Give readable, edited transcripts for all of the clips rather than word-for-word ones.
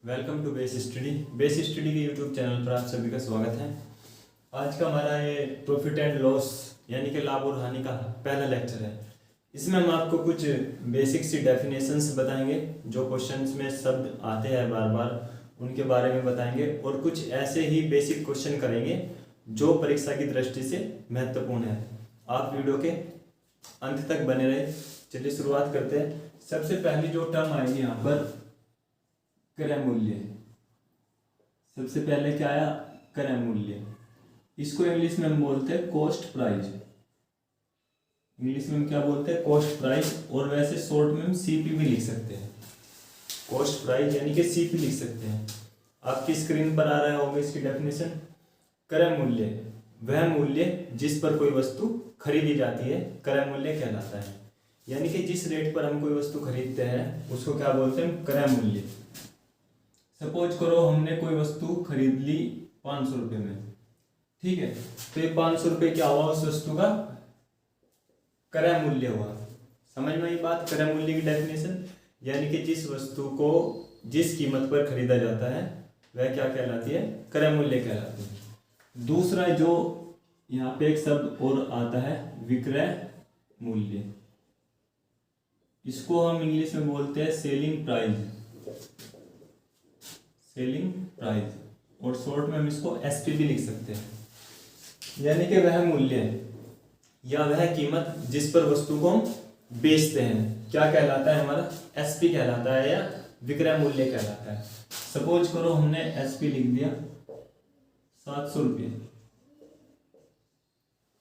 Welcome to Base Study. Base Study के YouTube channel पर आप सभी का स्वागत है। आज का हमारा ये प्रॉफिट एंड लॉस यानी कि लाभ और हानि का पहला लेक्चर है। इसमें हम आपको कुछ बेसिक सी डेफिनेशंस बताएंगे, जो क्वेश्चंस में शब्द आते हैं बार बार उनके बारे में बताएंगे, और कुछ ऐसे ही बेसिक क्वेश्चन करेंगे जो परीक्षा की दृष्टि से महत्वपूर्ण है। आप वीडियो के अंत तक बने रहे। चलिए शुरुआत करते हैं। सबसे पहली जो टर्म आएगी यहाँ पर क्रय मूल्य। सबसे पहले क्या आया? क्रय मूल्य। इसको इंग्लिश में हम बोलते हैं कॉस्ट प्राइस। इंग्लिश में हम क्या बोलते हैं? Cost price. और वैसे शॉर्ट में हम सीपी भी लिख सकते हैं। कॉस्ट प्राइस यानी कि सीपी लिख सकते हैं। आपकी स्क्रीन पर आ रहा होगा इसकी डेफिनेशन। क्रय मूल्य वह मूल्य जिस पर कोई वस्तु खरीदी जाती है क्रय मूल्य कहलाता है। यानी कि जिस रेट पर हम कोई वस्तु खरीदते हैं उसको क्या बोलते हैं? क्रय मूल्य। सपोज करो हमने कोई वस्तु खरीद ली 500 रुपये में, ठीक है, तो ये 500 रुपये क्या हुआ? उस वस्तु का क्रय मूल्य हुआ। समझ में आई बात? क्रय मूल्य की डेफिनेशन यानी कि जिस वस्तु को जिस कीमत पर खरीदा जाता है वह क्या कहलाती है? क्रय मूल्य कहलाती है। दूसरा जो यहाँ पे एक शब्द और आता है विक्रय मूल्य। इसको हम इंग्लिश में बोलते हैं सेलिंग प्राइस। सेलिंग प्राइस, और शॉर्ट में हम इसको एसपी भी लिख सकते हैं। यानी कि वह मूल्य या वह कीमत जिस पर वस्तु को हम बेचते हैं क्या कहलाता है? हमारा एसपी कहलाता है या विक्रय मूल्य कहलाता है। सपोज करो हमने एसपी लिख दिया 700 रुपये,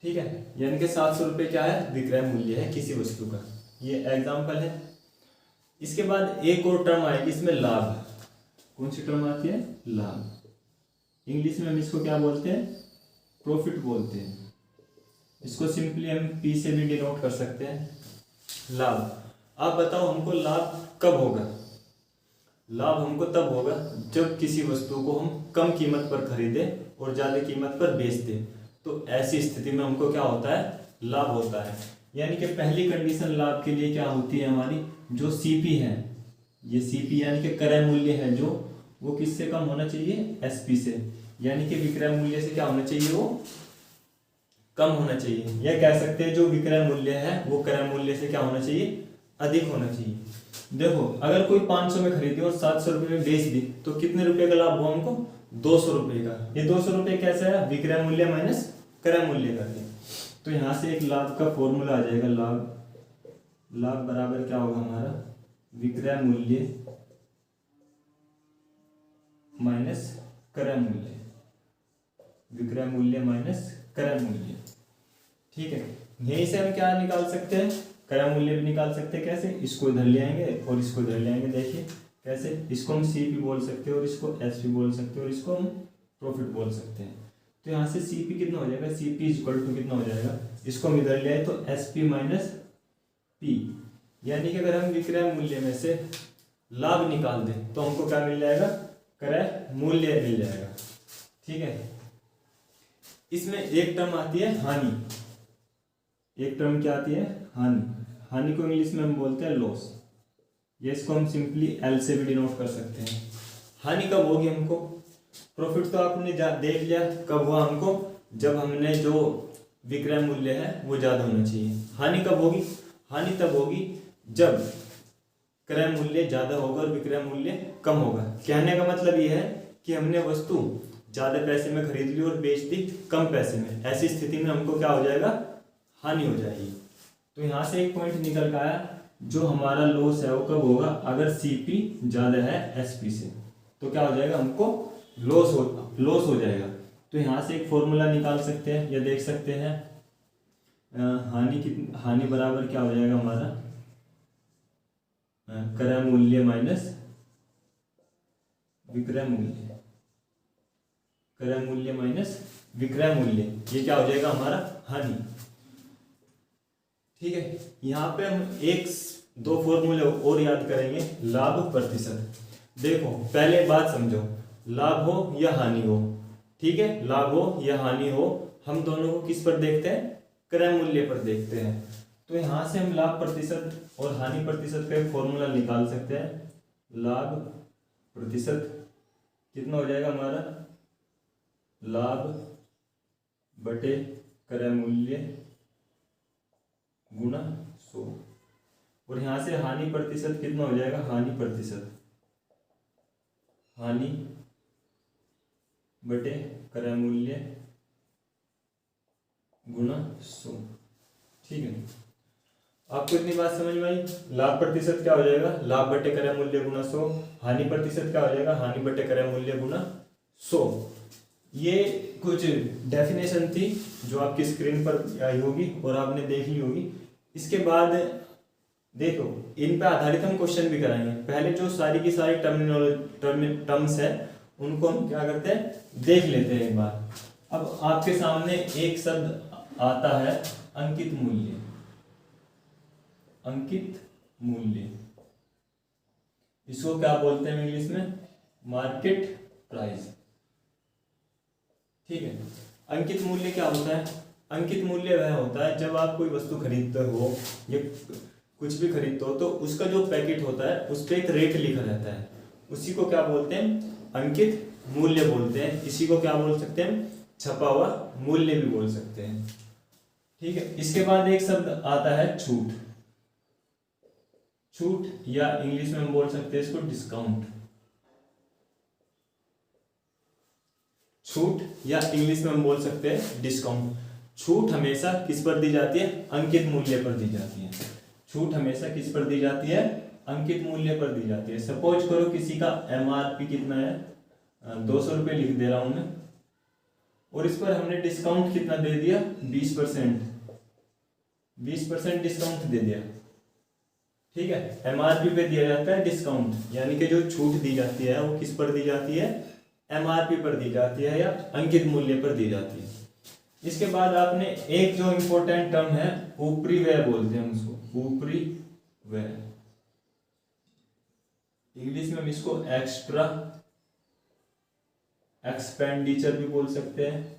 ठीक है, यानी कि 700 रुपये क्या है? विक्रय मूल्य है किसी वस्तु का। ये एग्जाम्पल है। इसके बाद एक और टर्म आएगी इसमें लाभ। कौन सी टर्म आती है? लाभ। इंग्लिश में हम इसको क्या बोलते हैं? प्रॉफिट बोलते हैं। इसको सिंपली हम पी से भी डिनोट कर सकते हैं। लाभ। आप बताओ हमको लाभ कब होगा? लाभ हमको तब होगा जब किसी वस्तु को हम कम कीमत पर खरीदे और ज्यादा कीमत पर बेच दे, तो ऐसी स्थिति में हमको क्या होता है? लाभ होता है। यानी कि पहली कंडीशन लाभ के लिए क्या होती है? हमारी जो सीपी है, ये सीपी यानी कि क्रय मूल्य है जो, वो किससे कम होना चाहिए? एसपी से। यानी कि विक्रय मूल्य से क्या होना चाहिए? वो कम होना चाहिए। या कह सकते हैं जो विक्रय मूल्य है वो क्रय मूल्य से क्या होना चाहिए? अधिक होना चाहिए। देखो अगर कोई 500 में खरीदी और 700 रुपये में बेच दी तो कितने रुपए का लाभ हुआ हमको? 200 रुपये का। ये 200 रुपये कैसा है? विक्रय मूल्य माइनस क्रय मूल्य करके। तो यहाँ से एक लाभ का फॉर्मूला आ जाएगा। लाभ बराबर क्या होगा हमारा? विक्रय मूल्य माइनस क्रय मूल्य। विक्रय मूल्य माइनस क्रय मूल्य, ठीक है। यहीं से हम क्या निकाल सकते हैं? क्रय मूल्य भी निकाल सकते हैं। कैसे? इसको इधर ले आएंगे और इसको इधर ले आएंगे। देखिए कैसे? इसको हम सीपी बोल सकते हैं और इसको एसपी बोल सकते हैं और इसको हम प्रॉफिट बोल सकते हैं। तो यहाँ से सीपी कितना हो जाएगा? सीपी इक्वल टू कितना हो जाएगा? इसको हम इधर ले आए तो एसपी माइनस पी। यानी कि अगर हम विक्रय मूल्य में से लाभ निकाल दें तो हमको क्या मिल जाएगा? क्रय मूल्य मिल जाएगा, ठीक है। इसमें एक टर्म आती है हानि। एक टर्म क्या आती है? हानि। हानि को इंग्लिश में हम बोलते हैं लॉस। ये इसको हम सिंपली एल से भी डिनोट कर सकते हैं। हानि कब होगी हमको? प्रॉफिट तो आपने देख लिया कब हुआ हमको? जब हमने जो विक्रय मूल्य है वो ज्यादा होना चाहिए। हानि कब होगी? हानि तब होगी जब क्रय मूल्य ज्यादा होगा और विक्रय मूल्य कम होगा। कहने का मतलब ये है कि हमने वस्तु ज्यादा पैसे में खरीद ली और बेच दी कम पैसे में। ऐसी स्थिति में हमको क्या हो जाएगा? हानि हो जाएगी। तो यहाँ से एक पॉइंट निकल कर आया, जो हमारा लॉस है वो कब होगा? अगर सीपी ज्यादा है एसपी से, तो क्या हो जाएगा? हमको लॉस हो जाएगा। तो यहाँ से एक फॉर्मूला निकाल सकते हैं या देख सकते हैं। हानि बराबर क्या हो जाएगा हमारा? क्रय मूल्य माइनस विक्रय मूल्य। क्रय मूल्य माइनस विक्रय मूल्य, ये क्या हो जाएगा हमारा? हानि, ठीक है। यहाँ पे हम एक दो फॉर्मूले और याद करेंगे। लाभ प्रतिशत। देखो पहले बात समझो, लाभ हो या हानि हो, ठीक है, लाभ हो या हानि हो, हम दोनों को किस पर देखते हैं? क्रय मूल्य पर देखते हैं। तो यहां से हम लाभ प्रतिशत और हानि प्रतिशत का एक फॉर्मूला निकाल सकते हैं। लाभ प्रतिशत कितना हो जाएगा हमारा, लाभ बटे क्रय मूल्य गुणा 100। और यहां से हानि प्रतिशत कितना हो जाएगा, हानि प्रतिशत, हानि बटे क्रय मूल्य गुणा 100। ठीक है, आपको इतनी बात समझ में आई। लाभ प्रतिशत क्या हो जाएगा, लाभ बटे क्रय मूल्य गुणा 100। हानि प्रतिशत क्या हो जाएगा, हानि बटे क्रय मूल्य गुणा 100। ये कुछ डेफिनेशन थी जो आपकी स्क्रीन पर आई होगी और आपने देख ली होगी। इसके बाद देखो, इन पे आधारित हम क्वेश्चन भी कराएंगे। पहले जो सारी की सारी टर्म्स है उनको हम क्या करते हैं, देख लेते हैं एक बार। अब आपके सामने एक शब्द आता है अंकित मूल्य, अंकित मूल्य, इसको क्या बोलते हैं इंग्लिश में, मार्केट प्राइस। ठीक है, अंकित मूल्य क्या होता है, अंकित मूल्य वह होता है जब आप कोई वस्तु खरीदते हो या कुछ भी खरीदते हो तो उसका जो पैकेट होता है उस पर एक रेट लिखा रहता है, उसी को क्या बोलते हैं, अंकित मूल्य बोलते हैं। इसी को क्या बोल सकते हैं, छपा हुआ मूल्य भी बोल सकते हैं। ठीक है, इसके बाद एक शब्द आता है छूट, छूट या इंग्लिश में हम बोल सकते हैं इसको डिस्काउंट। छूट या इंग्लिश में हम बोल सकते हैं डिस्काउंट। छूट हमेशा किस पर दी जाती है, अंकित मूल्य पर दी जाती है। छूट हमेशा किस पर दी जाती है, अंकित मूल्य पर दी जाती है। सपोज करो किसी का MRP कितना है, 200 रुपये लिख दे रहा हूं मैं, और इस पर हमने डिस्काउंट कितना दे दिया, 20%, 20% डिस्काउंट दे दिया। ठीक है, MRP पे दिया जाता है डिस्काउंट, यानी कि जो छूट दी जाती है वो किस पर दी जाती है, MRP पर दी जाती है या अंकित मूल्य पर दी जाती है। इसके बाद आपने एक जो इंपॉर्टेंट टर्म है ऊपरी व्यय बोलते हैं उसको, ऊपरी व्यय, इंग्लिश में हम इसको एक्स्ट्रा एक्सपेंडिचर भी बोल सकते हैं,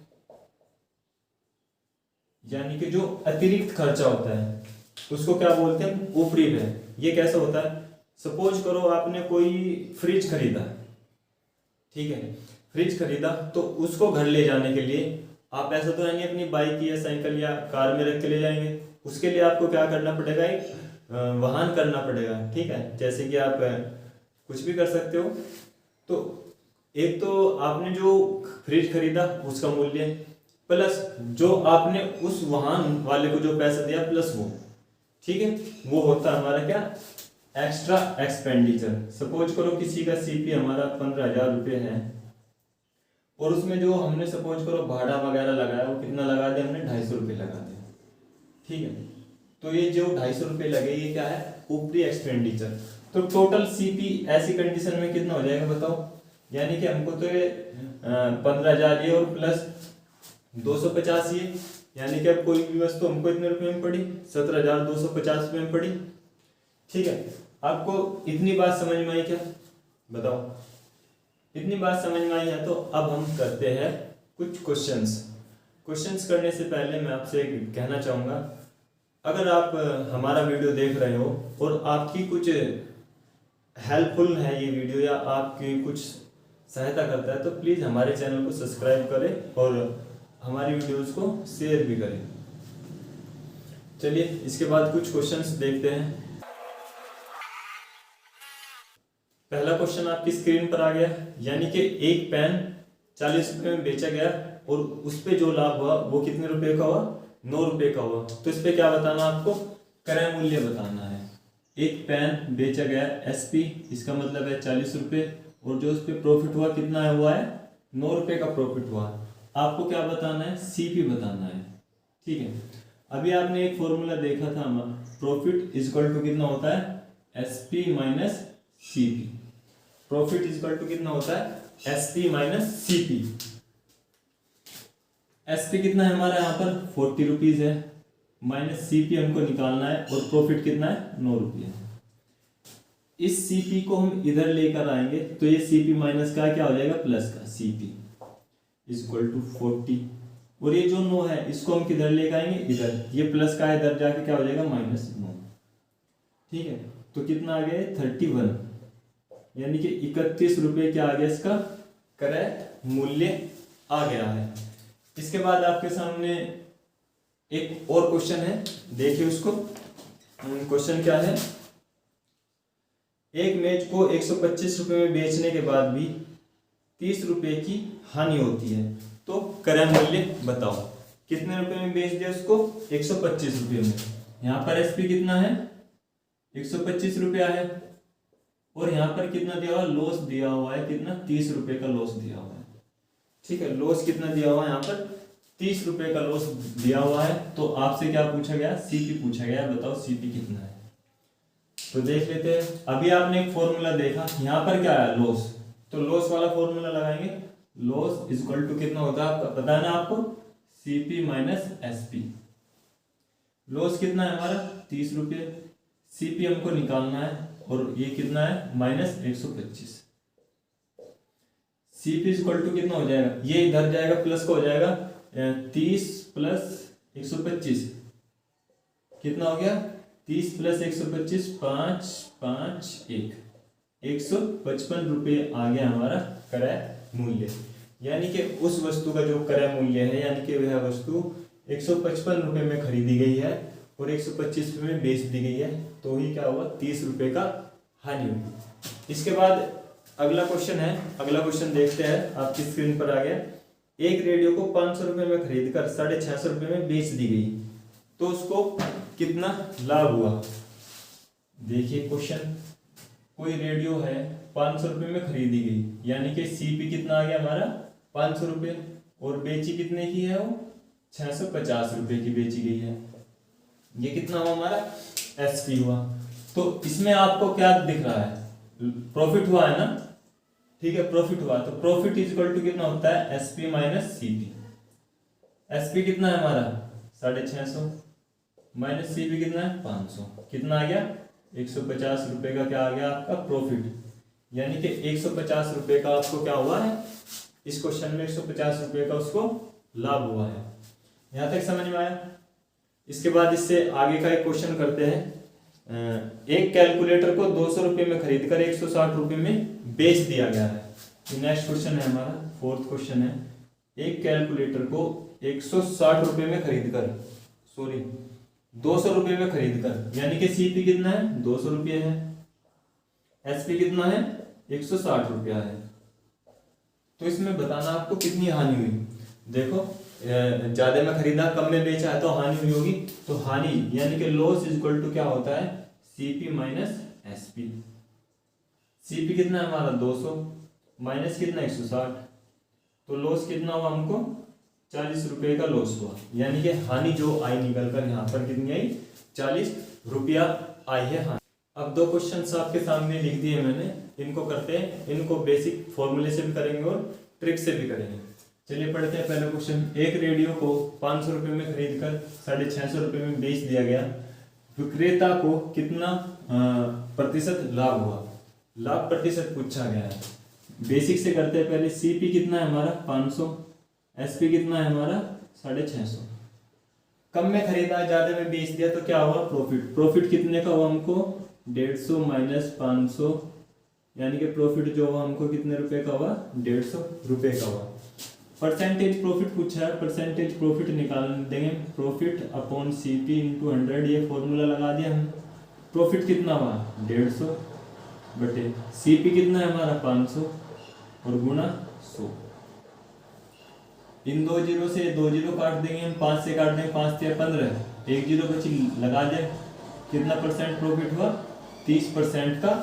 यानी कि जो अतिरिक्त खर्चा होता है उसको क्या बोलते हैं, ऊपरी व्यय। ये कैसा होता है, सपोज करो आपने कोई फ्रिज खरीदा, ठीक है, फ्रिज खरीदा तो उसको घर ले जाने के लिए आप ऐसा तो नहीं अपनी बाइक या साइकिल या कार में रख के ले जाएंगे, उसके लिए आपको क्या करना पड़ेगा, एक वाहन करना पड़ेगा। ठीक है, जैसे कि आप कुछ भी कर सकते हो। तो एक तो आपने जो फ्रिज खरीदा उसका मूल्य प्लस जो आपने उस वाहन वाले को जो पैसा दिया प्लस वो, ठीक है, वो होता है हमारा क्या, एक्स्ट्रा एक्सपेंडिचर। सपोज करो किसी का CP हमारा 15,000 रुपये है और उसमें जो हमने सपोज करो भाड़ा वगैरह लगाया वो कितना लगा दिया हमने, 250 रुपये लगा दिया। ठीक है, तो ये जो 250 रुपये लगे ये क्या है, ऊपरी एक्सपेंडिचर। तो टोटल CP ऐसी कंडीशन में कितना हो जाएगा बताओ, यानी कि हमको तो ये 15,000 ये और प्लस 250 ये, यानी कि अब कोई भी वस्तु हमको इतने रुपए में पड़ी, 17,250 रुपये में पड़ी। ठीक है, आपको इतनी बात समझ में आई क्या, बताओ, इतनी बात समझ में आई है। तो अब हम करते हैं कुछ क्वेश्चंस करने से पहले मैं आपसे कहना चाहूँगा, अगर आप हमारा वीडियो देख रहे हो और आपकी कुछ हेल्पफुल है ये वीडियो या आपकी कुछ सहायता करता है तो प्लीज़ हमारे चैनल को सब्सक्राइब करें और हमारी वीडियोस को शेयर भी करें। चलिए इसके बाद कुछ क्वेश्चंस देखते हैं। पहला क्वेश्चन आपकी स्क्रीन पर आ गया, यानी कि एक पेन 40 रुपये में बेचा गया और उस पे जो लाभ हुआ वो कितने रुपए का हुआ, 9 रुपये का हुआ। तो इस पे क्या बताना, आपको क्रय मूल्य बताना है। एक पेन बेचा गया SP, इसका मतलब है 40 रुपये, और जो उस पे प्रॉफिट हुआ कितना हुआ है, 9 रुपये का प्रॉफिट हुआ। आपको क्या बताना है, CP बताना है। ठीक है, अभी आपने एक फॉर्मूला देखा था, प्रॉफिट इक्वल टू कितना होता है, SP माइनस CP। प्रॉफिट इक्वल टू कितना होता है, SP माइनस CP। SP कितना है हमारा यहाँ पर 40 रुपीज है, माइनस CP हमको निकालना है और प्रॉफिट कितना है 9 रुपये। इस CP को हम इधर लेकर आएंगे तो ये CP माइनस का क्या हो जाएगा, प्लस का CP इक्वल टू 40, और ये जो 9 है इसको हम किधर लेकर आएंगे, इधर, ये प्लस का इधर जाके क्या हो जाएगा माइनस 9। ठीक है, तो कितना आ गया 31, यानी कि 31 रुपये क्या आ गया इसका क्रय मूल्य आ गया है। इसके बाद आपके सामने एक और क्वेश्चन है, देखिए उसको। क्वेश्चन क्या है, एक मेज को 125 रुपए में बेचने के बाद भी 30 रुपए की हानि होती है, तो क्रय मूल्य बताओ। कितने रुपए में बेच दिया उसको, 125 रुपये में। यहाँ पर एसपी कितना है, 125 रुपया है, और यहाँ पर कितना दिया हुआ, लॉस दिया हुआ है, कितना, 30 रुपए का लॉस दिया हुआ है। ठीक है, लॉस कितना दिया हुआ है, यहाँ पर 30 रुपए का लॉस दिया हुआ है। तो आपसे क्या पूछा गया, सीपी पूछा गया, बताओ सीपी कितना है। तो देख लेते हैं। अभी आपने एक फॉर्मूला देखा, यहाँ पर क्या है, लॉस, तो लॉस वाला फॉर्मूला लगाएंगे। लॉस इज इक्वल टू कितना होता है आपका पता है ना आपको, सीपी माइनस एसपी। लॉस कितना है हमारा, 30 रुपये, सीपी हमको निकालना है, और ये कितना है, minus 125। CP is equal to कितना हो जाएगा, ये इधर जाएगा, प्लस का हो जाएगा, 30 प्लस 125 कितना हो गया, 30 प्लस 125 5 5 1 155 रुपये आ गया हमारा क्रय मूल्य। यानी कि उस वस्तु का जो क्रय मूल्य है, यानी कि वह वस्तु 155 रुपये में खरीदी गई है और 125 रुपये में बेच दी गई है, तो ही क्या हुआ, 30 रुपये का हानि हुई। इसके बाद अगला क्वेश्चन है, अगला क्वेश्चन देखते हैं, आपकी स्क्रीन पर आ गया। एक रेडियो को 500 रुपये में खरीद कर 650 रुपये में बेच दी गई, तो उसको कितना लाभ हुआ। देखिए क्वेश्चन, कोई रेडियो है 500 रुपये में खरीदी गई, यानी कि सीपी कितना आ गया हमारा, 500 रुपये, और बेची कितने की है, वो 650 रुपये की बेची गई है। ये कितना हुआ हमारा, एसपी हुआ। तो इसमें आपको क्या दिख रहा है, प्रॉफिट हुआ है ना, ठीक है, प्रॉफिट हुआ। तो प्रॉफिट इज इक्वल टू कितना होता है, एसपी माइनस सीपी। एसपी कितना है हमारा, 650, माइनस सीपी कितना है, 500, कितना आ गया, 150 रुपये का क्या आ गया आपका प्रॉफिट। यानी कि 150 रुपये का आपको क्या हुआ है, इस क्वेश्चन में 150 रुपये का उसको लाभ हुआ है। यहां तक समझ में आया। इसके बाद इससे आगे का एक क्वेश्चन करते हैं। एक कैलकुलेटर को 200 रुपये में खरीद कर 160 रुपये में बेच दिया गया है। नेक्स्ट क्वेश्चन है हमारा, फोर्थ क्वेश्चन है। एक कैलकुलेटर को 160 रुपये में खरीद कर, सॉरी 200 रुपये में खरीद कर, यानी कि सीपी कितना है, 200 रुपये है, एसपी कितना है, 160 रुपया है। तो इसमें बताना आपको कितनी हानि हुई। देखो ज्यादा में खरीदा, कम में बेचा है, तो हानि हुई होगी। तो हानि यानी कि लॉस इज इक्वल टू क्या होता है, सीपी माइनस एसपी। सीपी कितना है हमारा, 200, माइनस कितना, 160, तो लॉस कितना हुआ हमको, 40 रुपये का लॉस हुआ। यानी कि हानि जो आई निकल कर यहाँ पर कितनी आई, 40 रुपया आई है हानि। अब दो क्वेश्चंस आपके सामने लिख दिए मैंने, इनको करते हैं। इनको बेसिक फॉर्मूले से भी करेंगे और ट्रिक से भी करेंगे। चलिए पढ़ते हैं पहला क्वेश्चन। एक रेडियो को 500 रुपये में खरीद कर 650 रुपये में बेच दिया गया, विक्रेता को कितना प्रतिशत लाभ हुआ। लाभ प्रतिशत पूछा गया है। बेसिक से करते हैं पहले। सीपी कितना है हमारा, 500, एसपी कितना है हमारा, 650। कम में खरीदा, ज्यादा में बेच दिया, तो क्या हुआ, प्रॉफिट। प्रॉफिट कितने का हुआ हमको, 150 माइनस 500, यानी कि प्रॉफिट जो हुआ हमको कितने रुपए का हुआ, 150 रुपये का हुआ। परसेंटेज प्रॉफिट पूछा है, परसेंटेज प्रॉफिट निकाल देंगे। प्रॉफिट अपॉन सीपी इंटू 100, ये फॉर्मूला लगा दिया हम। प्रॉफिट कितना हुआ, 150 बटे सीपी कितना है हमारा, 500, और गुणा 100। इन दो जीरो से दो जीरो काट देंगे हम, 5 से काट देंगे, 5 से 15, एक जीरो बची, लगा दे। कितना परसेंट प्रॉफिट हुआ, 30% का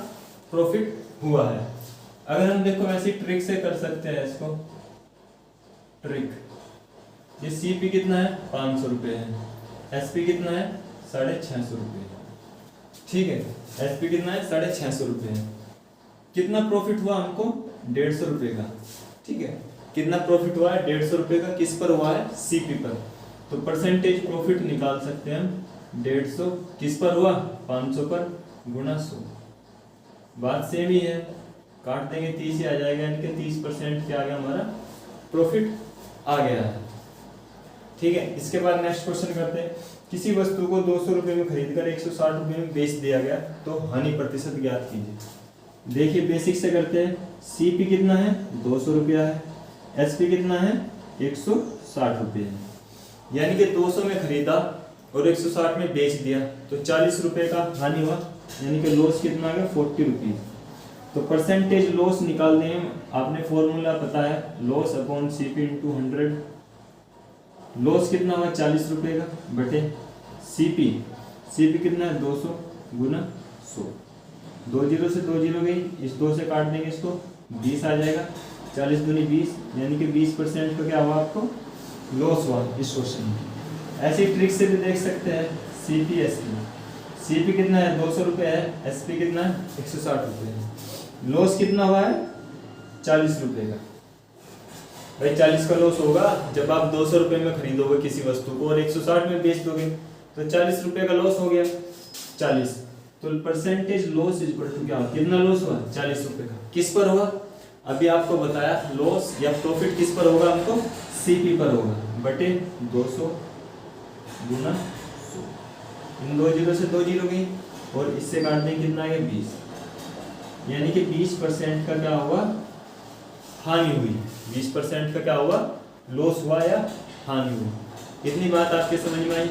प्रॉफिट हुआ है। अगर हम देखो वैसे ट्रिक से कर सकते हैं इसको। ट्रिक, ये सीपी कितना है, 500 रुपये है, एसपी कितना है, 650 रुपये है, ठीक है। एसपी कितना है, 650 रुपये है। कितना प्रॉफिट हुआ हमको, 150 रुपये का, ठीक है। कितना प्रॉफिट हुआ है, 150 रुपये का, किस पर हुआ है, सीपी पर। तो परसेंटेज प्रॉफिट निकाल सकते हैं हम, 150 किस पर हुआ, 500 पर, गुणा 100। बात सेम ही है, काट देंगे 30 ही आ जाएगा, यानी कि 30% क्या आ गया हमारा प्रॉफिट आ गया है, ठीक है। इसके बाद नेक्स्ट क्वेश्चन करते हैं। किसी वस्तु को 200 रुपये में खरीदकर 160 रुपये में बेच दिया गया, तो हानि प्रतिशत ज्ञात कीजिए। देखिए बेसिक से करते हैं। CP कितना है 200 रुपया है, SP कितना है 160 रुपये है। यानी कि 200 में खरीदा और 160 में बेच दिया तो 40 रुपये का हानि हुआ, यानी कि लॉस कितना आ गया 40 रुपीज़। तो परसेंटेज लॉस निकालने में आपने फॉर्मूला पता है, loss upon CP into 100। Loss कितना हुआ 40 रुपये का बटे CP कितना है 200 गुना 100। 2 जीरो से 2 जीरो गई, इस 2 से काट देंगे इसको, 20 आ जाएगा। 40 दूनी 20, यानी कि 20% का क्या हुआ आपको लॉस हुआ इस क्वेश्चन में। ऐसी ट्रिक से भी देख सकते हैं CP SP। CP कितना है 200 रुपये है, SP कितना है 160 रुपये है। लॉस कितना हुआ है 40 रुपये का। भाई 40 का लॉस होगा जब आप 200 रुपये में खरीदोगे किसी वस्तु को और 160 में बेच दोगे, तो 40 रुपये का लॉस हो गया 40। तो percentage loss is equal to क्या, कितना लॉस हुआ 40 रुपये का। किस पर हुआ, अभी आपको बताया लॉस या प्रॉफिट किस पर होगा, हमको CP पर होगा बटे 200 गुना 100। इन 2 जीरो से 2 जीरो गई और इससे काट दें कितना आ गया 20, यानी कि 20% का क्या हुआ हानि हुई। 20% का क्या हुआ लॉस हुआ या हानि हुई। इतनी बात आपके समझ में आई।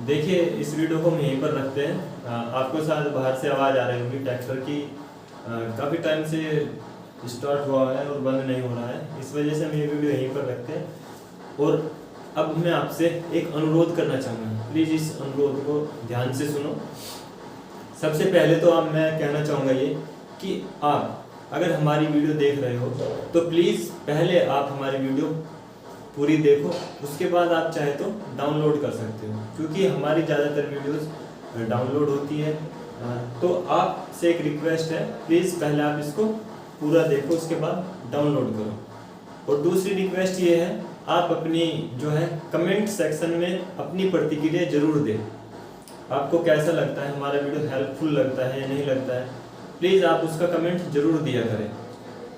देखिए इस वीडियो को हम यहीं पर रखते हैं। आपको शायद बाहर से आवाज़ आ रही होगी ट्रैक्टर की, काफ़ी टाइम से स्टार्ट हुआ है और बंद नहीं हो रहा है, इस वजह से हम ये वीडियो यहीं पर रखते हैं। और अब मैं आपसे एक अनुरोध करना चाहूँगा, प्लीज़ इस अनुरोध को ध्यान से सुनो। सबसे पहले तो अब मैं कहना चाहूँगा ये कि आप अगर हमारी वीडियो देख रहे हो तो प्लीज़ पहले आप हमारी वीडियो पूरी देखो, उसके बाद आप चाहे तो डाउनलोड कर सकते हो, क्योंकि हमारी ज़्यादातर वीडियोस डाउनलोड होती है। तो आपसे एक रिक्वेस्ट है, प्लीज़ पहले आप इसको पूरा देखो, उसके बाद डाउनलोड करो। और दूसरी रिक्वेस्ट ये है, आप अपनी जो है कमेंट सेक्शन में अपनी प्रतिक्रिया जरूर दें। आपको कैसा लगता है, हमारा वीडियो हेल्पफुल लगता है या नहीं लगता है, प्लीज़ आप उसका कमेंट जरूर दिया करें।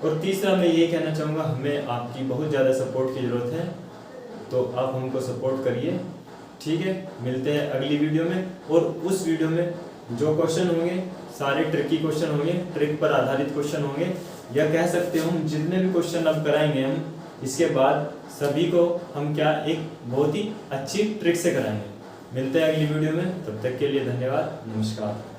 और तीसरा मैं ये कहना चाहूँगा, हमें आपकी बहुत ज़्यादा सपोर्ट की ज़रूरत है, तो आप हमको सपोर्ट करिए, ठीक है। मिलते हैं अगली वीडियो में, और उस वीडियो में जो क्वेश्चन होंगे सारे ट्रिकी क्वेश्चन होंगे, ट्रिक पर आधारित क्वेश्चन होंगे, या कह सकते हो हम जितने भी क्वेश्चन अब कराएंगे हम इसके बाद सभी को हम क्या एक बहुत ही अच्छी ट्रिक से कराएंगे। मिलते हैं अगली वीडियो में, तब तक के लिए धन्यवाद, नमस्कार।